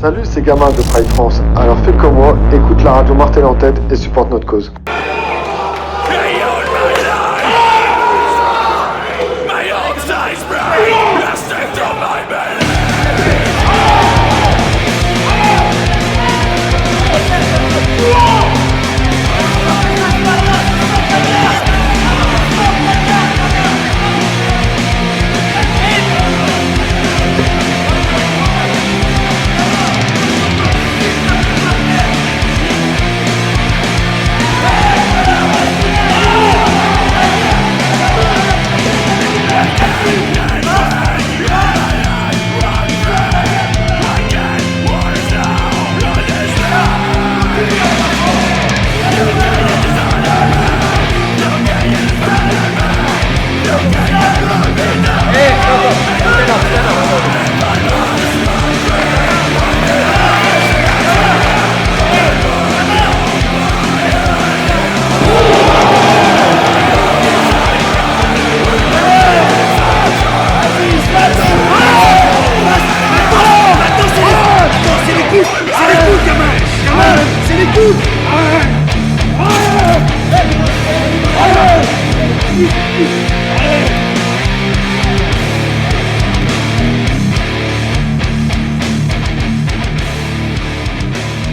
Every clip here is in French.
Salut, c'est Gamin de Pride France. Alors fais comme moi, écoute la radio Martel en tête et supporte notre cause.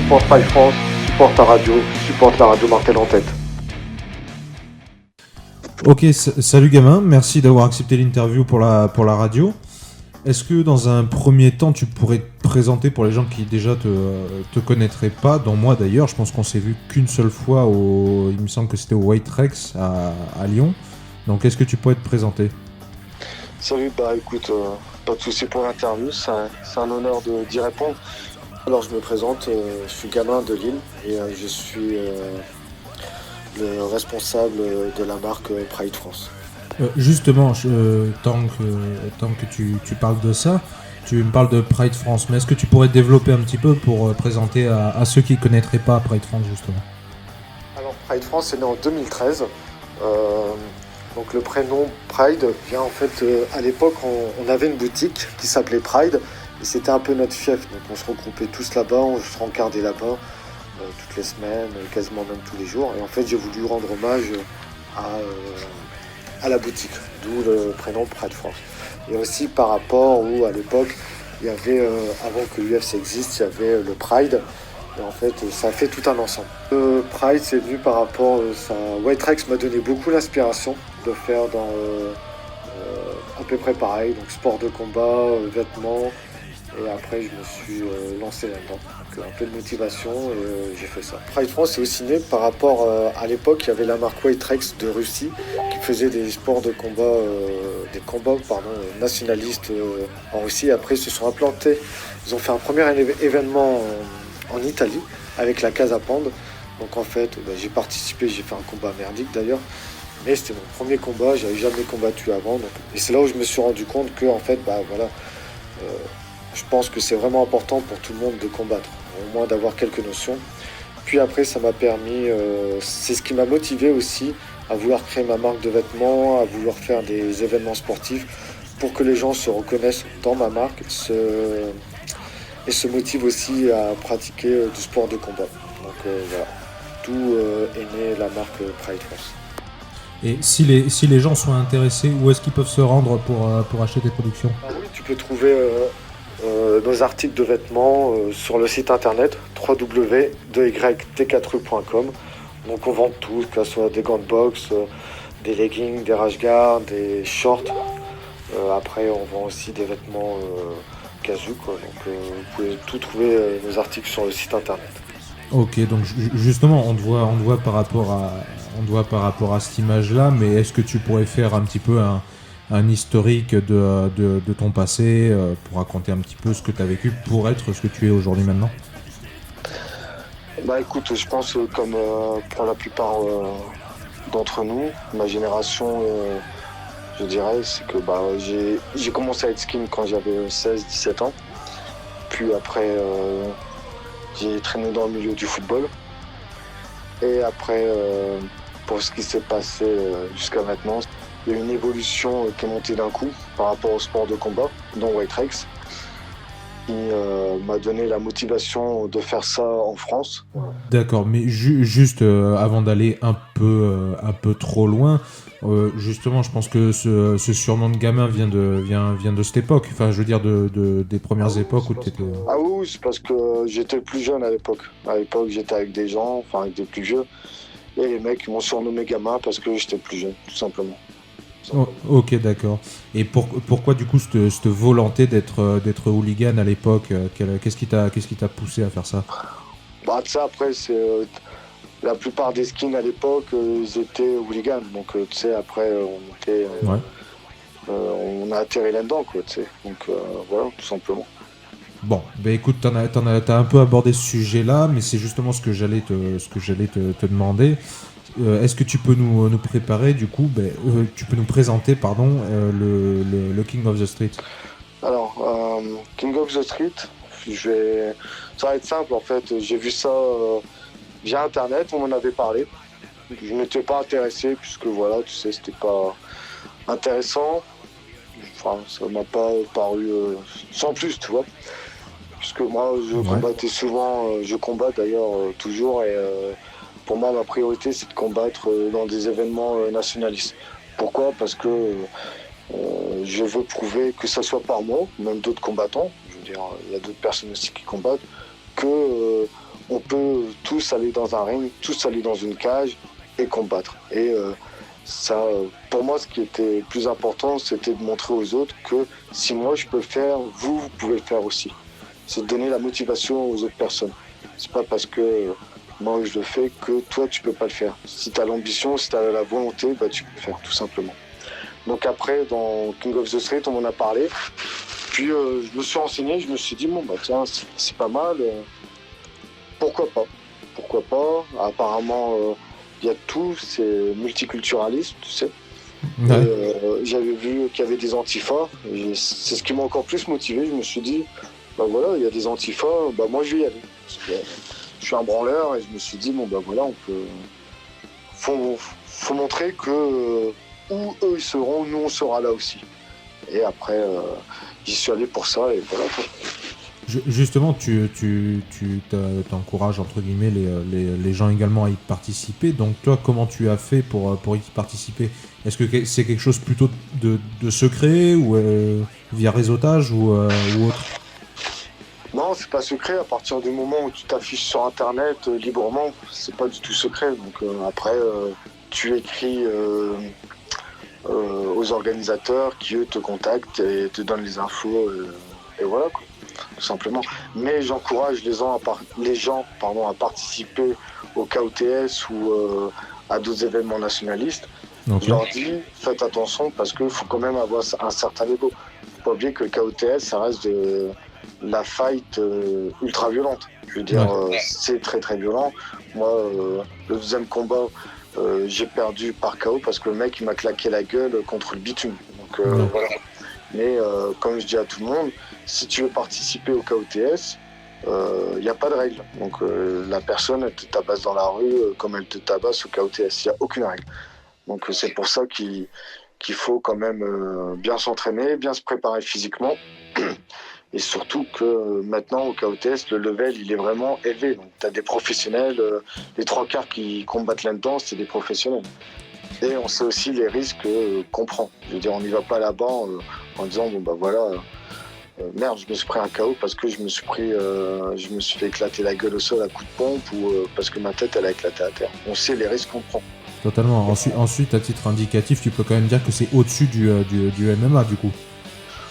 Supporte Pride France, supporte ta radio, supporte la radio Martel en tête. Ok, salut gamin, merci d'avoir accepté l'interview pour la radio. Est-ce que dans un premier temps tu pourrais te présenter pour les gens qui déjà te connaîtraient pas, dont moi d'ailleurs, je pense qu'on s'est vu qu'une seule fois il me semble que c'était au White Rex à Lyon. Donc est-ce que tu pourrais te présenter? Salut, écoute, pas de soucis pour l'interview, c'est un honneur d'y répondre. Alors je me présente, je suis Gamin de Lille et je suis le responsable de la marque Pride France. Justement, tant que tu parles de ça, tu me parles de Pride France, mais est-ce que tu pourrais développer un petit peu pour présenter à ceux qui ne connaîtraient pas Pride France justement? Alors Pride France est né en 2013, donc le prénom Pride vient en fait, à l'époque on avait une boutique qui s'appelait Pride et c'était un peu notre fief, donc on se regroupait tous là-bas, on se rencardait là-bas toutes les semaines, quasiment même tous les jours, et en fait j'ai voulu rendre hommage à la boutique, d'où le prénom Pride France. Et aussi par rapport où à l'époque, il y avait, avant que l'UFC existe, il y avait le Pride, et en fait ça a fait tout un ensemble. Le Pride c'est venu par rapport, White Rex m'a donné beaucoup l'inspiration de faire dans à peu près pareil, donc sport de combat, vêtements, et après je me suis lancé là-dedans. Donc un peu de motivation et j'ai fait ça. Pride France c'est aussi né par rapport à l'époque, il y avait la marque White Rex de Russie qui faisait des sports de combat, nationalistes en Russie. Après ils se sont implantés, ils ont fait un premier événement en Italie avec la Casa Pande. Donc en fait j'ai participé, j'ai fait un combat merdique d'ailleurs. Mais c'était mon premier combat, j'avais jamais combattu avant. Et c'est là où je me suis rendu compte que en fait, je pense que c'est vraiment important pour tout le monde de combattre, au moins d'avoir quelques notions. Puis après, ça m'a permis, c'est ce qui m'a motivé aussi à vouloir créer ma marque de vêtements, à vouloir faire des événements sportifs pour que les gens se reconnaissent dans ma marque et se motivent aussi à pratiquer du sport de combat. Donc voilà, d'où est née la marque Pride France. Et si les gens sont intéressés, où est-ce qu'ils peuvent se rendre pour acheter tes productions? Oui, tu peux trouver nos articles de vêtements sur le site internet www.2yt4u.com. Donc on vend tout, que ce soit des gants de boxe, des leggings, des rash guards, des shorts. Après on vend aussi des vêtements casu, quoi. Donc vous pouvez tout trouver nos articles sur le site internet. Ok, donc justement on te voit par rapport à cette image-là, mais est-ce que tu pourrais faire un petit peu un historique de ton passé pour raconter un petit peu ce que tu as vécu pour être ce que tu es aujourd'hui maintenant? Écoute, je pense que comme pour la plupart d'entre nous, ma génération, je dirais, c'est que j'ai commencé à être skin quand j'avais 16-17 ans. Puis après, j'ai traîné dans le milieu du football. Et après, pour ce qui s'est passé jusqu'à maintenant, il y a une évolution qui est montée d'un coup par rapport au sport de combat, dont White Rex. qui m'a donné la motivation de faire ça en France. D'accord, mais juste avant d'aller un peu trop loin, justement, je pense que ce surnom de gamin vient de cette époque. Enfin, je veux dire, des premières époques où tu étais. Ah oui, c'est parce que j'étais plus jeune à l'époque. À l'époque, j'étais avec des gens, enfin avec des plus vieux. Et les mecs m'ont surnommé gamin parce que j'étais plus jeune, tout simplement. Oh, ok, d'accord. Et pourquoi du coup cette volonté d'être hooligan à l'époque qu'est-ce qui t'a poussé à faire ça? Bah, tu sais, après, la plupart des skins à l'époque, ils étaient hooligans. Donc, tu sais, après, Ouais. on a atterri là-dedans, quoi, tu sais. Donc, voilà, tout simplement. Bon, ben écoute, t'as un peu abordé ce sujet-là, mais c'est justement ce que j'allais te demander. Est-ce que tu peux nous préparer, du coup, tu peux nous présenter, pardon, le King of the Street? Alors, King of the Street, ça va être simple, en fait. J'ai vu ça via Internet, on m'en avait parlé. Je n'étais pas intéressé, puisque, voilà, tu sais, c'était pas intéressant. Enfin, ça m'a pas paru sans plus, tu vois. Puisque moi, je combattais souvent, je combat d'ailleurs toujours, et pour moi, ma priorité, c'est de combattre dans des événements nationalistes. Pourquoi? Parce que je veux prouver, que ça soit par moi, même d'autres combattants, je veux dire, il y a d'autres personnes aussi qui combattent, que on peut tous aller dans un ring, tous aller dans une cage et combattre. Et ça, pour moi, ce qui était plus important, c'était de montrer aux autres que si moi je peux le faire, vous pouvez le faire aussi. C'est de donner la motivation aux autres personnes. C'est pas parce que moi je le fais que toi tu peux pas le faire. Si tu as l'ambition, si tu as la volonté, bah, tu peux le faire, tout simplement. Donc après, dans King of the Street, on m'en a parlé. Puis je me suis renseigné, je me suis dit, bon bah tiens, c'est pas mal. Pourquoi pas? Pourquoi pas? Apparemment, il y a tout, c'est multiculturaliste, tu sais. Ouais. J'avais vu qu'il y avait des antifas. C'est ce qui m'a encore plus motivé. Je me suis dit, bah voilà, il y a des antifas, bah moi je vais y aller. Parce que je suis un branleur et je me suis dit, bon bah voilà, on peut. Faut montrer que où eux ils seront, nous on sera là aussi. Et après, j'y suis allé pour ça et voilà. Justement, tu t'encourages entre guillemets les gens également à y participer. Donc toi, comment tu as fait pour y participer? Est-ce que c'est quelque chose plutôt de secret ou via réseautage ou autre? Non, c'est pas secret. À partir du moment où tu t'affiches sur Internet librement, c'est pas du tout secret. Donc après, tu écris aux organisateurs qui eux te contactent et te donnent les infos et voilà quoi, tout simplement. Mais j'encourage les gens à participer au KOTS ou à d'autres événements nationalistes. Okay. Je leur dis, faites attention parce qu'il faut quand même avoir un certain ego. Faut pas oublier que le KOTS, ça reste de la fight ultra violente. Je veux dire, c'est très très violent. Moi, le deuxième combat, j'ai perdu par KO parce que le mec il m'a claqué la gueule contre le bitume. Donc voilà. Mais comme je dis à tout le monde, si tu veux participer au KOTS, il n'y a pas de règle. Donc la personne elle te tabasse dans la rue comme elle te tabasse au KOTS. Il n'y a aucune règle. Donc c'est pour ça qu'il faut quand même bien s'entraîner, bien se préparer physiquement. Et surtout que maintenant au KOTS, le level il est vraiment élevé. Donc tu as des professionnels, les trois quarts qui combattent là-dedans, c'est des professionnels. Et on sait aussi les risques qu'on prend. Je veux dire, on n'y va pas là-bas en disant bon bah voilà, merde, je me suis pris un KO parce que je me suis fait éclater la gueule au sol à coups de pompe ou parce que ma tête elle a éclaté à terre. On sait les risques qu'on prend. Totalement. Ensuite, à titre indicatif, tu peux quand même dire que c'est au-dessus du MMA du coup,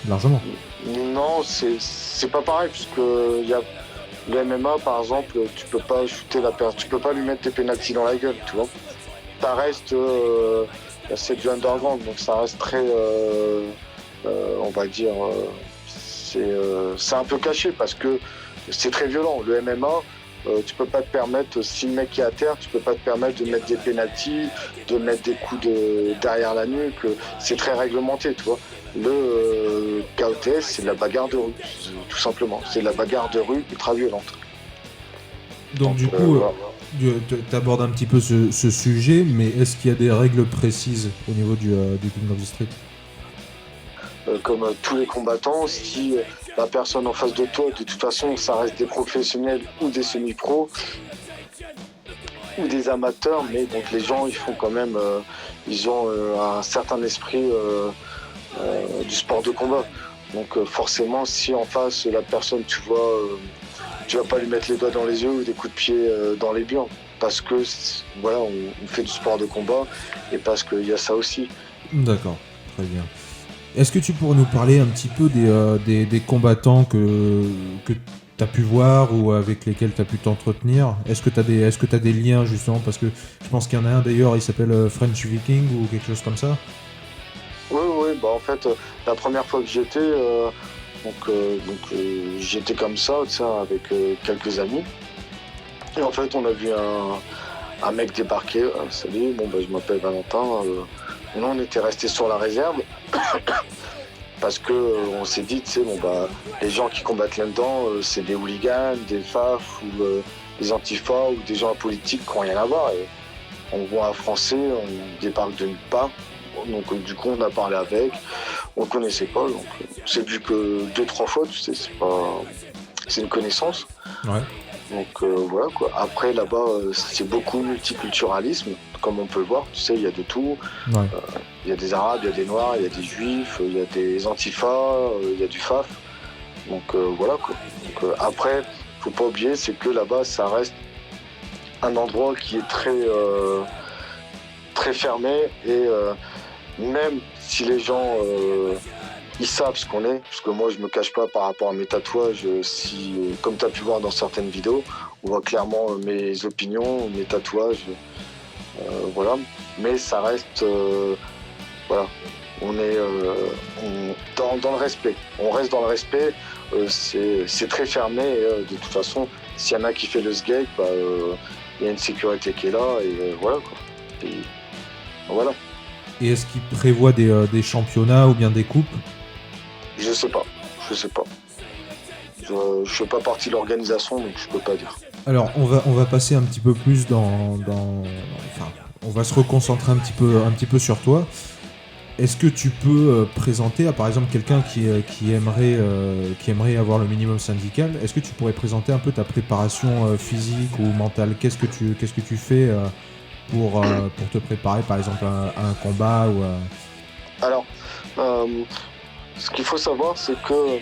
largement. Non, c'est pas pareil puisque il y a le MMA par exemple, tu peux pas shooter la personne, tu peux pas lui mettre tes pénaltys dans la gueule, tu vois. Ça reste, c'est du underground, donc ça reste très, on va dire, c'est un peu caché parce que c'est très violent. Le MMA, tu peux pas te permettre, si le mec est à terre, tu peux pas te permettre de mettre des pénaltys, de mettre des coups derrière la nuque. C'est très réglementé, tu vois. Le KOTS, c'est de la bagarre de rue, tout simplement. C'est de la bagarre de rue ultra violente. Donc du coup, tu abordes un petit peu ce sujet, mais est-ce qu'il y a des règles précises au niveau du King of the Street? Comme tous les combattants, si la personne en face de toi, de toute façon, ça reste des professionnels ou des semi-pros ou des amateurs, mais donc les gens, ils font quand même, ils ont un certain esprit du sport de combat. Donc forcément, si en face, la personne, tu vas pas lui mettre les doigts dans les yeux ou des coups de pied dans les burnes. Parce que voilà, on fait du sport de combat et parce qu'il y a ça aussi. D'accord, très bien. Est-ce que tu pourrais nous parler un petit peu des combattants que tu as pu voir ou avec lesquels tu as pu t'entretenir? Est-ce que tu as des liens justement? Parce que je pense qu'il y en a un d'ailleurs, il s'appelle French Viking ou quelque chose comme ça. Oui, bah en fait, la première fois que j'étais, j'étais comme ça, tu sais, avec quelques amis. Et en fait, on a vu un mec débarquer. Salut, je m'appelle Valentin. Nous, on était restés sur la réserve parce que on s'est dit, tu sais, les gens qui combattent là-dedans, c'est des hooligans, des FAF ou des antifas ou des gens politiques qui n'ont rien à voir. Et on voit un Français, on débarque de nulle part. Donc du coup, on a parlé avec. On ne connaissait pas. Donc on s'est vu que 2-3 fois, tu sais, c'est une connaissance. Ouais. Donc voilà quoi. Après là-bas, c'est beaucoup multiculturalisme, comme on peut le voir. Tu sais, il y a de tout. Ouais. Il y a des Arabes, il y a des Noirs, il y a des Juifs, il y a des Antifas, il y a du FAF. Donc voilà quoi. Donc, après, faut pas oublier, c'est que là-bas, ça reste un endroit qui est très fermé et même si les gens ils savent ce qu'on est, parce que moi je me cache pas par rapport à mes tatouages, comme tu as pu voir dans certaines vidéos, on voit clairement mes opinions, mes tatouages, voilà. Mais ça reste, voilà, on est dans le respect. On reste dans le respect, c'est très fermé et de toute façon, s'il y en a qui fait le sgeg, il y a une sécurité qui est là et voilà quoi. Et voilà. Et est-ce qu'il prévoit des championnats ou bien des coupes? Je sais pas. Je fais pas partie de l'organisation, donc je peux pas dire. Alors, on va passer un petit peu plus enfin, on va se reconcentrer un petit peu sur toi. Est-ce que tu peux présenter, par exemple, quelqu'un qui aimerait avoir le minimum syndical? Est-ce que tu pourrais présenter un peu ta préparation physique ou mentale? Qu'est-ce que tu fais pour te préparer, par exemple, à un combat ou à... Alors, ce qu'il faut savoir, c'est que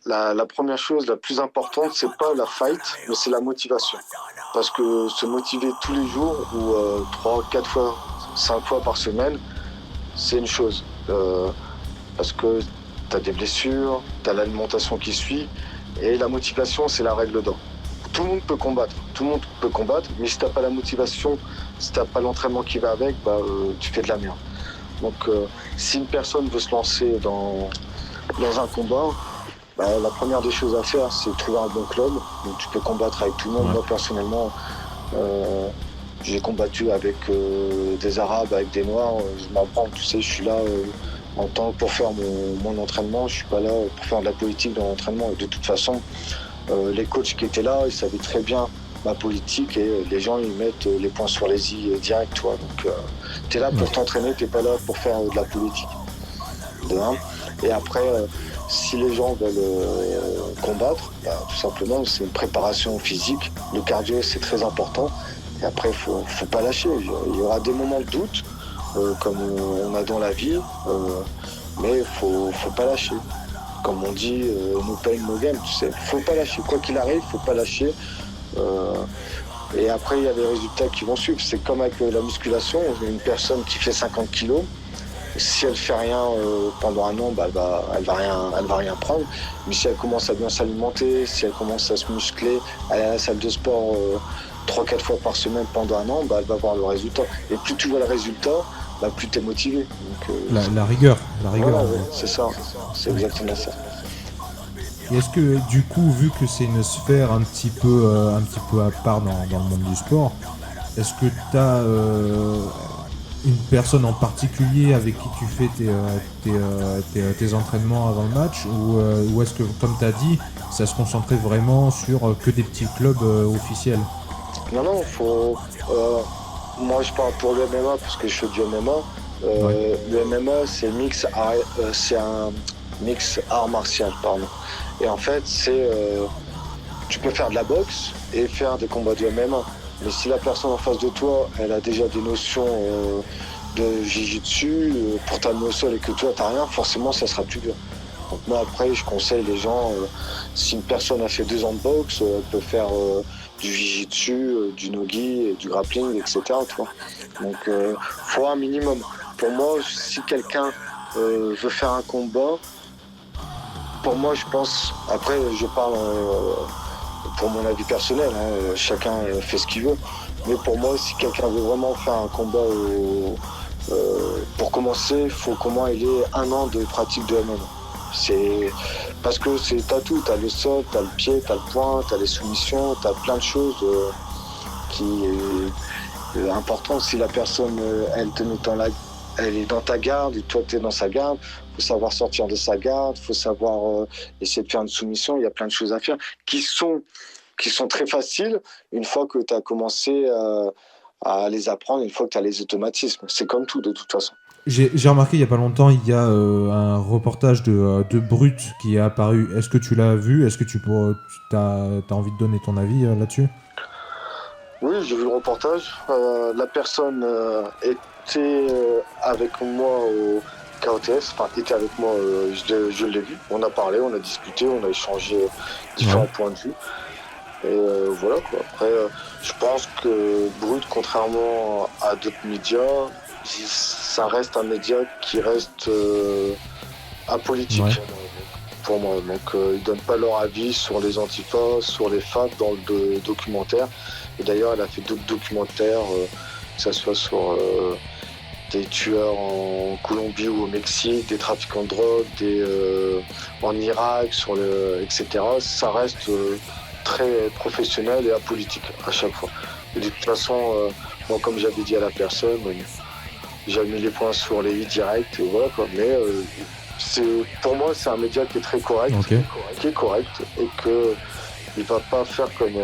la première chose, la plus importante, c'est pas la fight, mais c'est la motivation. Parce que se motiver tous les jours ou 3, 4 fois, 5 fois par semaine, c'est une chose. Parce que tu as des blessures, tu as l'alimentation qui suit, et la motivation, c'est la règle d'or. Tout le monde peut combattre, mais si tu n'as pas la motivation, si tu n'as pas l'entraînement qui va avec, tu fais de la merde. Donc si une personne veut se lancer dans un combat, la première des choses à faire, c'est trouver un bon club. Donc tu peux combattre avec tout le monde. Ouais. Moi personnellement, j'ai combattu avec des Arabes, avec des Noirs. Je m'apprends, tu sais, je suis là pour faire mon entraînement. Je suis pas là pour faire de la politique dans l'entraînement. Et de toute façon, les coachs qui étaient là, ils savaient très bien ma politique et les gens ils mettent les points sur les i direct, toi. Donc t'es là pour t'entraîner, t'es pas là pour faire de la politique. De un. Et après, si les gens veulent combattre, tout simplement c'est une préparation physique. Le cardio c'est très important. Et après faut pas lâcher. Il y aura des moments de doute, comme on a dans la vie, mais faut pas lâcher. Comme on dit, no pain, no gain, tu sais. Faut pas lâcher. Quoi qu'il arrive, faut pas lâcher. Et après, il y a les résultats qui vont suivre. C'est comme avec la musculation. Une personne qui fait 50 kilos, si elle fait rien pendant un an, elle va rien prendre. Mais si elle commence à bien s'alimenter, si elle commence à se muscler, aller à la salle de sport 3-4 fois par semaine pendant un an, elle va voir le résultat. Et plus tu vois le résultat, plus tu es motivé. Donc, la rigueur. Voilà, ouais, c'est ça. C'est exactement ça. Et est-ce que du coup, vu que c'est une sphère un petit peu à part dans le monde du sport, est-ce que tu as une personne en particulier avec qui tu fais tes entraînements avant le match ou est-ce que, comme tu as dit, ça se concentrait vraiment sur que des petits clubs officiels? Non, moi je parle pour le MMA parce que je fais du MMA. Ouais. Le MMA c'est mix, c'est mix art martial, pardon. Et en fait, tu peux faire de la boxe et faire des combats de MMA. Mais si la personne en face de toi, elle a déjà des notions de jiu-jitsu, pour t'amener au sol et que toi, t'as rien, forcément, ça sera plus dur. Donc moi, après, je conseille les gens, si une personne a fait 2 ans de boxe, elle peut faire du jiu-jitsu, du nogi, du grappling, etc. Tu vois. Donc, faut un minimum. Pour moi, si quelqu'un veut faire un combat, pour moi, je pense, après, je parle pour mon avis personnel, hein, chacun fait ce qu'il veut. Mais pour moi, si quelqu'un veut vraiment faire un combat, pour commencer, il faut qu'au moins il ait 1 an de pratique de MMA. C'est parce que t'as tout, t'as le sol, t'as le pied, t'as le poing, t'as les soumissions, t'as plein de choses qui est important. Si la personne elle te met elle est dans ta garde et toi t'es dans sa garde, faut savoir sortir de sa garde, faut savoir essayer de faire une soumission. Il y a plein de choses à faire qui sont très faciles une fois que tu as commencé à les apprendre, une fois que tu as les automatismes. C'est comme tout de toute façon. J'ai remarqué il y a pas longtemps, il y a un reportage de Brut qui est apparu. Est-ce que tu l'as vu? Est-ce que t'as envie de donner ton avis là-dessus? Oui, j'ai vu le reportage. La personne était avec moi au KOTS, enfin était avec moi, je l'ai vu. On a parlé, on a discuté, on a échangé différents points de vue. Et voilà quoi. Après, je pense que Brut, contrairement à d'autres médias, ça reste un média qui reste apolitique pour moi. Donc ils donnent pas leur avis sur les antifas, sur les FAP dans le documentaire. Et d'ailleurs, elle a fait d'autres documentaires, que ce soit sur des tueurs en Colombie ou au Mexique, des trafiquants de drogue, en Irak, etc. Ça reste très professionnel et apolitique à chaque fois. Et de toute façon, moi, comme j'avais dit à la personne, j'avais mis les points sur les i directs et voilà quoi. Mais pour moi, c'est un média qui est très correct, qui est correct et que il va pas faire comme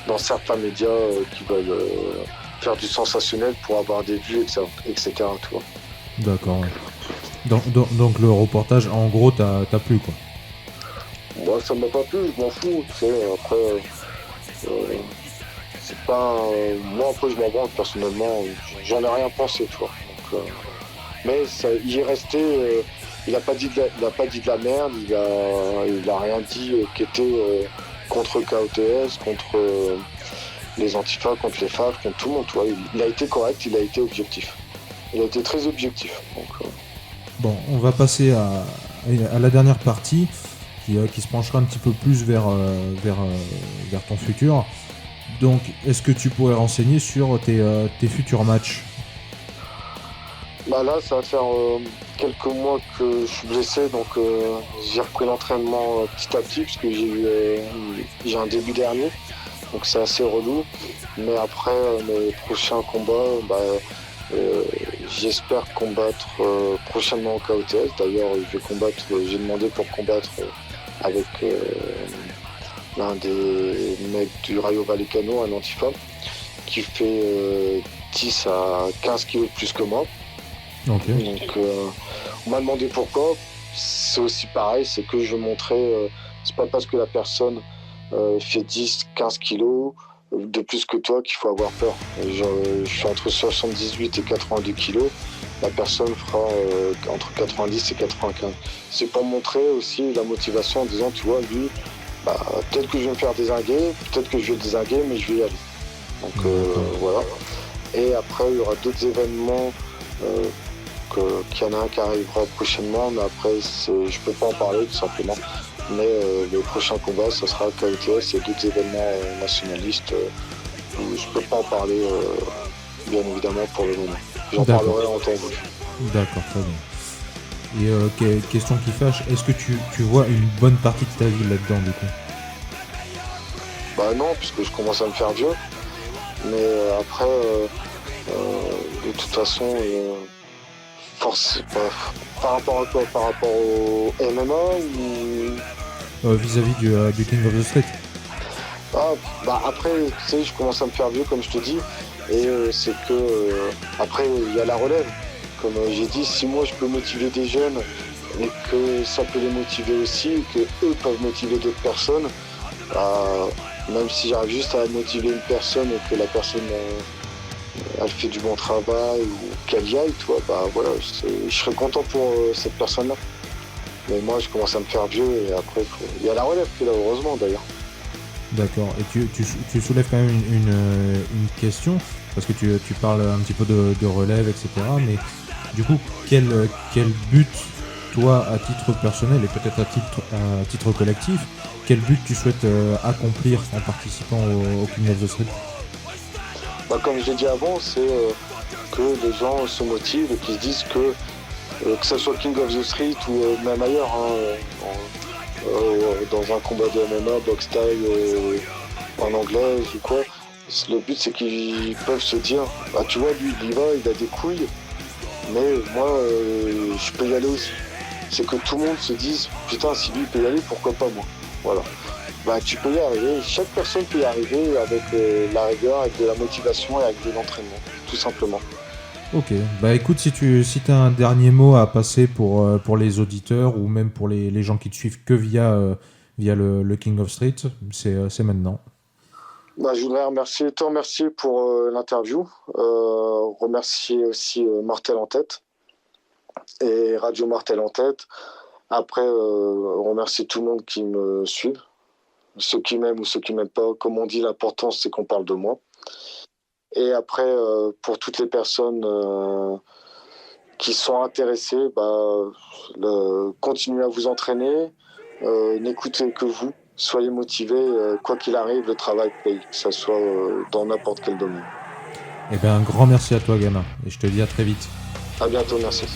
dans certains médias qui veulent faire du sensationnel pour avoir des vues, etc. Tu vois. D'accord. Ouais. Donc le reportage, en gros, t'as plu quoi. Moi, ça m'a pas plu, je m'en fous. Tu sais, après, c'est pas. Moi, après, je m'en branle personnellement. J'en ai rien pensé, tu vois. Donc, mais ça, il est resté. Il a pas dit de la merde. Il a rien dit qui était contre KOTS, contre les antifas, contre les FAF, contre tout le monde. Tu vois. Il a été correct. Il a été objectif. Il a été très objectif. Donc, Bon, on va passer à la dernière partie qui se penchera un petit peu plus vers ton futur. Donc, est-ce que tu pourrais renseigner sur tes futurs matchs? Bah là, ça va faire quelques mois que je suis blessé, donc j'ai repris l'entraînement petit à petit, parce que j'ai un début dernier, donc c'est assez relou. Mais après, mes prochains combats, j'espère combattre prochainement au KOTS. D'ailleurs, j'ai demandé pour combattre avec l'un des mecs du Rayo Vallecano, un antifa, qui fait 10 à 15 kilos de plus que moi. Okay. Donc on m'a demandé pourquoi. C'est aussi pareil, c'est que je montrais, c'est pas parce que la personne fait 10-15 kilos de plus que toi qu'il faut avoir peur. Je suis entre 78 et 82 kilos, la personne fera entre 90 et 95. C'est pour montrer aussi la motivation en disant, tu vois, lui, peut-être que je vais me faire dézinguer, peut-être que je vais le dézinguer, mais je vais y aller. Donc voilà. Et après, il y aura d'autres événements. Qu'il y en a un qui arrivera prochainement, mais après je peux pas en parler tout simplement. Mais le prochain combat, ça sera KOTS et d'autres événements nationalistes où je peux pas en parler bien évidemment pour le moment. J'en parlerai en temps voulu. D'accord, très bien. Et question qui fâche, est-ce que tu vois une bonne partie de ta vie là-dedans du coup? Bah non, puisque je commence à me faire vieux. Mais après, de toute façon, par rapport à quoi? Par rapport au MMA ou vis-à-vis du King of the Street? Après, tu sais, je commence à me faire vieux, comme je te dis, et c'est que après, il y a la relève. Comme j'ai dit, si moi je peux motiver des jeunes et que ça peut les motiver aussi, et que eux peuvent motiver d'autres personnes. Même si j'arrive juste à motiver une personne et que la personne elle fait du bon travail ou qu'elle y aille, toi, bah voilà, je serais content pour cette personne-là. Mais moi, je commence à me faire vieux et après, il y a la relève qui est là, heureusement d'ailleurs. D'accord. Et tu soulèves quand même une question, parce que tu parles un petit peu de relève, etc. Mais du coup, quel but, toi, à titre personnel et peut-être à titre collectif, quel but tu souhaites accomplir en participant au King of the Street? Bah, comme je l'ai dit avant, c'est que les gens se motivent et qu'ils se disent que ce soit King of the Street ou même ailleurs, dans un combat de MMA, box style, en anglais ou quoi, le but c'est qu'ils peuvent se dire, bah tu vois, lui il y va, il a des couilles, mais moi je peux y aller aussi. C'est que tout le monde se dise, putain, si lui il peut y aller, pourquoi pas moi. Voilà. Bah tu peux y arriver, chaque personne peut y arriver avec la rigueur, avec de la motivation et avec de l'entraînement, tout simplement. Ok, bah écoute, si tu as un dernier mot à passer pour les auditeurs ou même pour les gens qui te suivent que via le King of Street, c'est maintenant. Bah, je voudrais te remercier pour l'interview, remercier aussi Martel en tête et Radio Martel en tête. Après, remercier tout le monde qui me suit, ceux qui m'aiment ou ceux qui m'aiment pas. Comme on dit, l'important c'est qu'on parle de moi. Et après, pour toutes les personnes qui sont intéressées, continuez à vous entraîner, n'écoutez que vous, soyez motivés, quoi qu'il arrive, le travail paye, que ce soit dans n'importe quel domaine. Eh bien, un grand merci à toi, gamin, et je te dis à très vite. À bientôt, merci.